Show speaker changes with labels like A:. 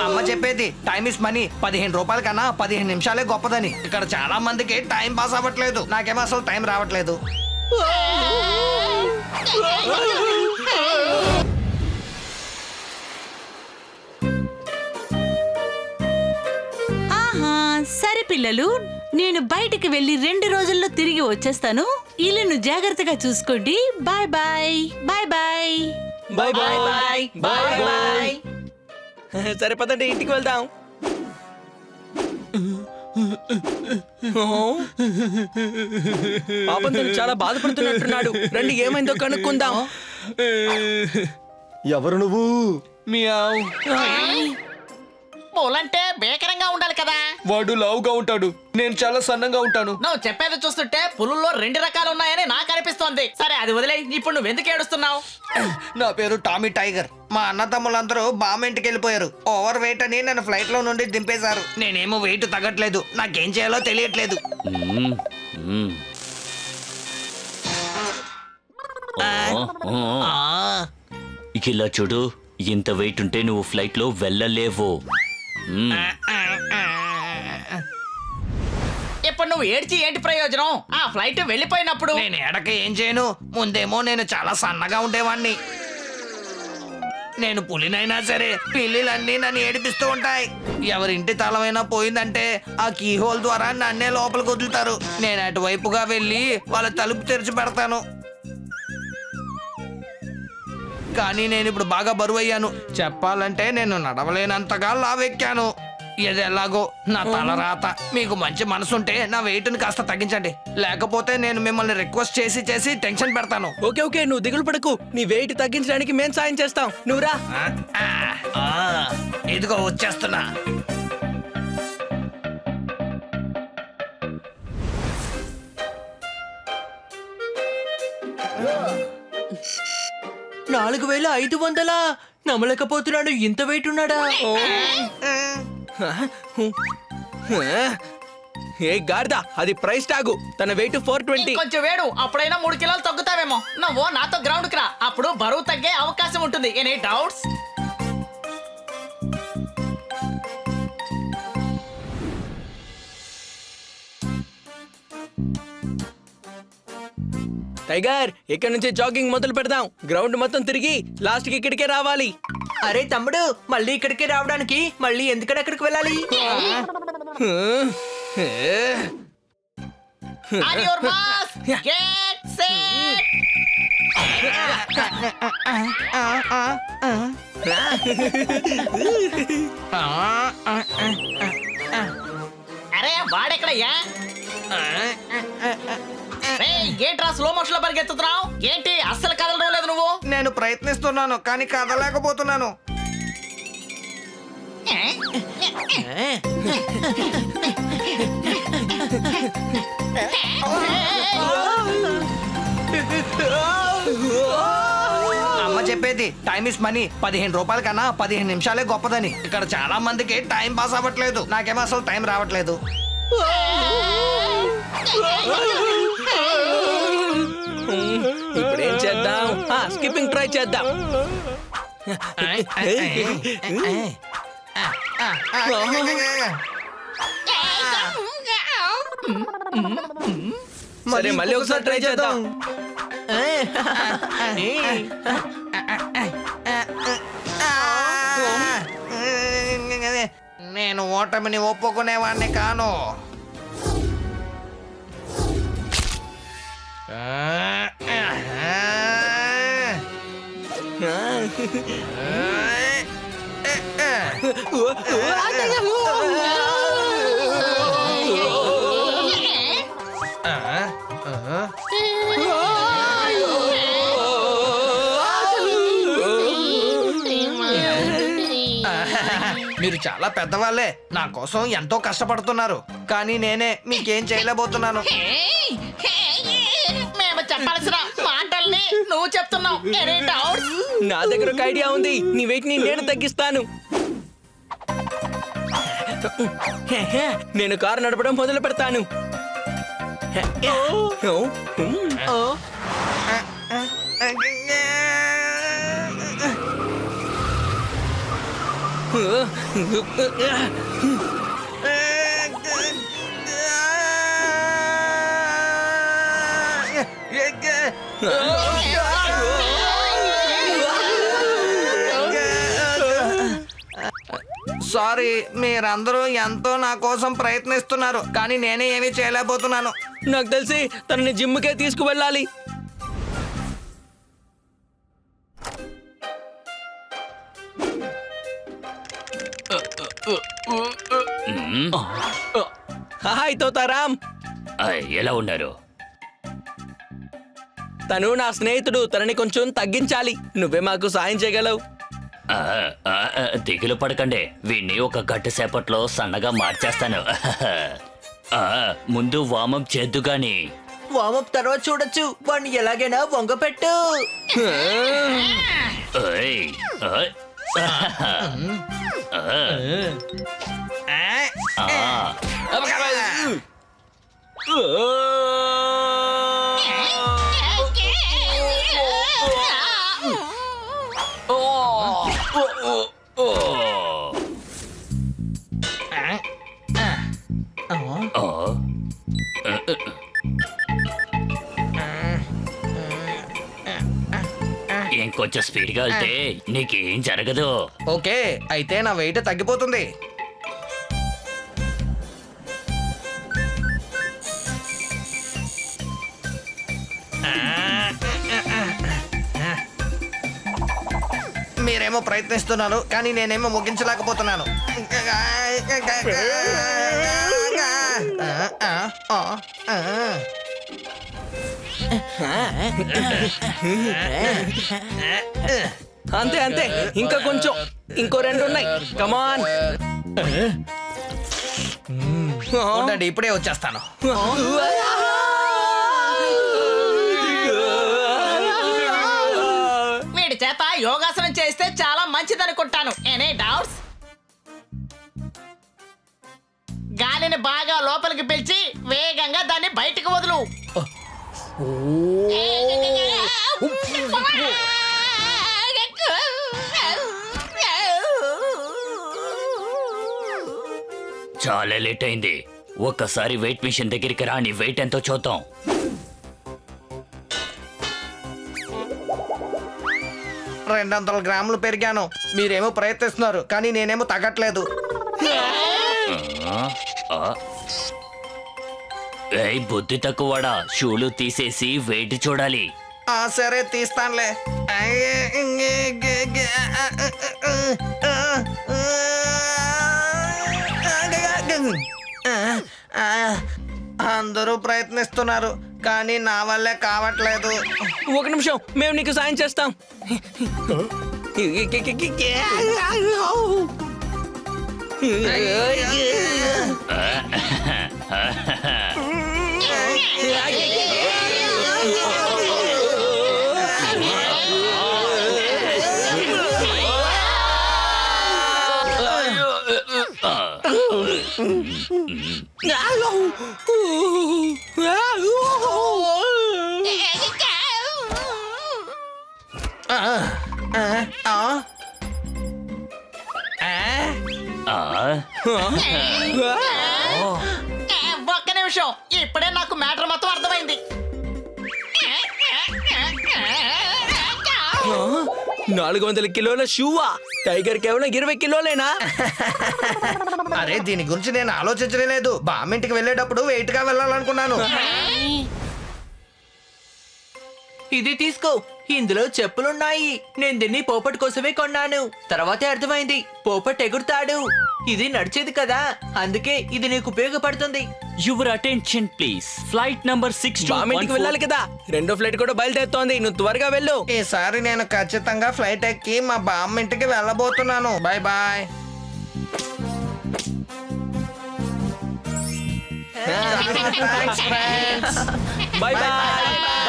A: అమ్మ చెప్పేది time is money. 15 రూపాయల కన్నా 15 నిమిషాలే గొప్పదని. ఇక్కడ చాలా మందికి టైం పాస్ అవ్వట్లేదు. నాకేమో అసలు టైం రావట్లేదు.
B: సరే పిల్లలు, నేను బయటికి వెళ్ళి 2 రోజుల్లో తిరిగి వచ్చేస్తాను. ఇల్లును జాగ్రత్తగా చూసుకోండి. Bye bye. Bye bye.
C: Bye bye bye bye bye. సరే పదండి, ఇంటికి వెళ్దాం. పాపం తను చాలా బాధపడుతున్నట్టున్నాడు. రండి ఏమైందో కనుక్కుందాం.
D: ఎవరు నువ్వు?
C: మియావ్.
E: పూలంటే భీకరంగా ఉండాలి కదా.
C: వాడు లావుగా ఉంటాడు, నేను చాలా సన్నంగా ఉంటాను.
E: నువ్వు చెప్పేది చూస్తుంటే పులుల్లో 2 రకాలు ఉన్నాయని నాకు అనిపిస్తోంది. సరే అది వదిలే, ఇప్పుడు నువ్వు ఎందుకు ఏడుస్తున్నావు?
A: నా పేరు టామీ టైగర్. మా అన్న తమ్ములందరూ బామ్మ ఇంటికి వెళ్ళిపోయారు. ఓవర్ వెయిట్ అని నన్ను ఫ్లైట్ లో నుండి దింపేశారు. నేనేమో వెయిట్ తగ్గట్లేదు. నాకేం చేయాలో తెలియట్లేదు.
F: ఇక ఇలా చూడు, ఇంత వెయిట్ ఉంటే నువ్వు ఫ్లైట్ లో వెళ్ళలేవు.
E: ఇప్పుడు నువ్వు ఏడ్చి ఏంటి ప్రయోజనం? ఆ ఫ్లైట్ వెళ్ళిపోయినప్పుడు
A: నేను ఎడక ఏం చేయను. ముందేమో నేను చాలా సన్నగా ఉండేవాణ్ణి. నేను పులినైనా సరే పిల్లిలన్నీ నన్ను ఏడిపిస్తూ ఉంటాయి. ఎవరింటి తలమైనా పోయిందంటే ఆ కీ హోల్ ద్వారా నన్నే లోపలికి వదులుతారు. నేను అటువైపుగా వెళ్ళి వాళ్ళ తలుపు తెరిచి పెడతాను. కానీ నేను ఇప్పుడు బాగా బరువు అయ్యాను. చెప్పాలంటే నేను నడవలేనంతగా లావెక్కాను. ఇది ఎలాగో నా తల రాత. మీకు మంచి మనసుంటే నా వెయిట్ని కాస్త తగ్గించండి, లేకపోతే నేను మిమ్మల్ని రిక్వెస్ట్ చేసి చేసి టెన్షన్ పెడతాను.
C: ఓకే ఓకే, నువ్వు దిగులు పడకు. నీ వెయిట్ తగ్గించడానికి మేం సాయం చేస్తాం. నువ్వురా.
A: ఇదిగో వచ్చేస్తున్నా.
C: $4500. నమ్మలేకపోతున్నాడు, ఇంత వెయిట్ ఉన్నాడా? ఏ గాడిద, అది ప్రైస్ టాగు. తన వెయిట్ 420.
E: కొంచెం వేడు, అప్పుడైనా 3 కిలోలు తగ్గుతావేమో. నువ్వు నాతో గ్రౌండ్ కి రా, అప్పుడు బరువు తగ్గే అవకాశం ఉంటుంది. Any doubts?
C: టైగర్, ఇక్కడ నుంచి జాగింగ్ మొదలు పెడదాం. గ్రౌండ్ మొత్తం తిరిగి లాస్ట్ కి ఇక్కడికే రావాలి.
G: అరే తమ్ముడు, మళ్ళీ ఇక్కడికి రావడానికి మళ్ళీ ఎందుకని అక్కడికి వెళ్ళాలి?
E: On your marks, get set. అరే వాడెక్కడయ్యా? ఏంట్రా స్లో మోషన్ లో పరిగెత్తుతున్నావు? ఏంటి అస్సలు కదలడం లేదు నువ్వు?
A: నేను ప్రయత్నిస్తున్నాను కానీ కదలేకపోతున్నాను. అమ్మ చెప్పేది టైం ఇస్ మనీ. 15 రూపాయల కన్నా 15 నిమిషాలే గొప్పదని. ఇక్కడ చాలా మందికి టైం పాస్ అవ్వట్లేదు. నాకేమో అసలు టైం రావట్లేదు.
C: ఇప్పుడు ఏం చేద్దాం? స్కిప్పింగ్ ట్రై చేద్దాం. సరే మళ్ళీ ఒకసారి ట్రై చేద్దాం.
A: నేను ఓటమిని ఒప్పుకునేవాడిని కాను. మీరు చాలా పెద్దవాళ్ళే, నా కోసం ఎంతో కష్టపడుతున్నారు. కానీ నేనే మీకేం చేయలేకపోతున్నాను.
E: మేము చెప్పాల్సిన మాటల్ని నువ్వు చెప్తున్నావు. Any doubts?
C: నా దగ్గర ఒక ఐడియా ఉంది. నీ వెయిట్ ని నేను తగ్గిస్తాను. నేను కారు నడపడం మొదలు పెడతాను.
A: సారీ, మీరందరూ ఎంతో నా కోసం ప్రయత్నిస్తున్నారు కానీ నేనే ఏమీ చేయలేకపోతున్నాను.
C: నాకు తెలిసి తనని జిమ్కే తీసుకువెళ్ళాలి. హాయ్ తోతారాం.
F: ఎలా ఉన్నారు?
C: తను నా స్నేహితుడు, తనని కొంచెం తగ్గించాలి. నువ్వే మాకు సాయం చేయగలవు.
F: దిగులు పడకండి, వీణ్ణి ఒక గంట సేపట్లో సన్నగా మార్చేస్తాను. ముందు వామప్ చేద్దు గాని.
G: వామప్ తర్వాత చూడొచ్చు. వాడిని ఎలాగైనా వంగపెట్టు.
F: ఓయ్, ఓయ్. ఇంకొంచెం స్పీడ్గా వెళ్తే నీకేం జరగదు.
A: ఓకే, అయితే నా వెయిట్ తగ్గిపోతుంది. మీరేమో ప్రయత్నిస్తున్నారు కానీ నేనేమో ముగించలేకపోతున్నాను.
C: అంతే అంతే, ఇంకా కొంచెం, ఇంకో 2 ఉన్నాయి. కమాన్.
A: ఉండండి, ఇప్పుడే వచ్చేస్తాను.
E: వీడి చేత యోగాసనం చేస్తే చాలా మంచిదనుకుంటాను. Any doubts? గాలిని బాగా లోపలికి పిలిచి వేగంగా దాన్ని బయటికి వదులు.
F: చాలా లేట్ అయింది. ఒక్కసారి వెయిట్ మిషన్ దగ్గరికి రా, నీ వెయిట్ ఎంతో చూద్దాం.
A: 200 గ్రాములు పెరిగాను. మీరేమో ప్రయత్నిస్తున్నారు కానీ నేనేమో తగ్గట్లేదు.
F: ఏయ్ బుద్ధి తక్కువడా, షూలు తీసేసి వెయిట్ చూడాలి.
A: సరే తీస్తానులే. అందరూ ప్రయత్నిస్తున్నారు కానీ నా వల్లే కావట్లేదు.
C: 1 నిమిషం, మేము నీకు సాయం చేస్తాం.
E: ఒక్క నిమిషం, ఇప్పుడే నాకు మ్యాటర్ మొత్తం అర్థమైంది.
C: 400 కిలోల షూవా? టైగర్ కేవలం 20 కిలోలేనా?
A: అరే, దీని గురించి నేను ఆలోచించనే లేదు. బామ్మింటికి వెళ్ళేటప్పుడు వెయిట్ గా వెళ్ళాలనుకున్నాను.
G: ఇది తీసుకో, ఇందులో చెప్పులున్నాయి. నేను దీన్ని పోపట్ కోసమే కొన్నాను. తర్వాతే అర్థమైంది, పోపట్ ఎగురుతాడు. ఇది నడిచేది కదా, అందుకే ఇది నీకు ఉపయోగపడుతుంది.
F: Your attention please. Flight number 6
C: బామింటికి వెళ్ళాలి కదా, 2వ ఫ్లైట్ కూడా బయలుదేరుతోంది. నువ్వు త్వరగా వెళ్ళు.
A: ఈసారి నేను ఖచ్చితంగా ఫ్లైట్ ఎక్కి మా బామ్మింటికి వెళ్ళబోతున్నాను. Bye bye.
C: Bye bye.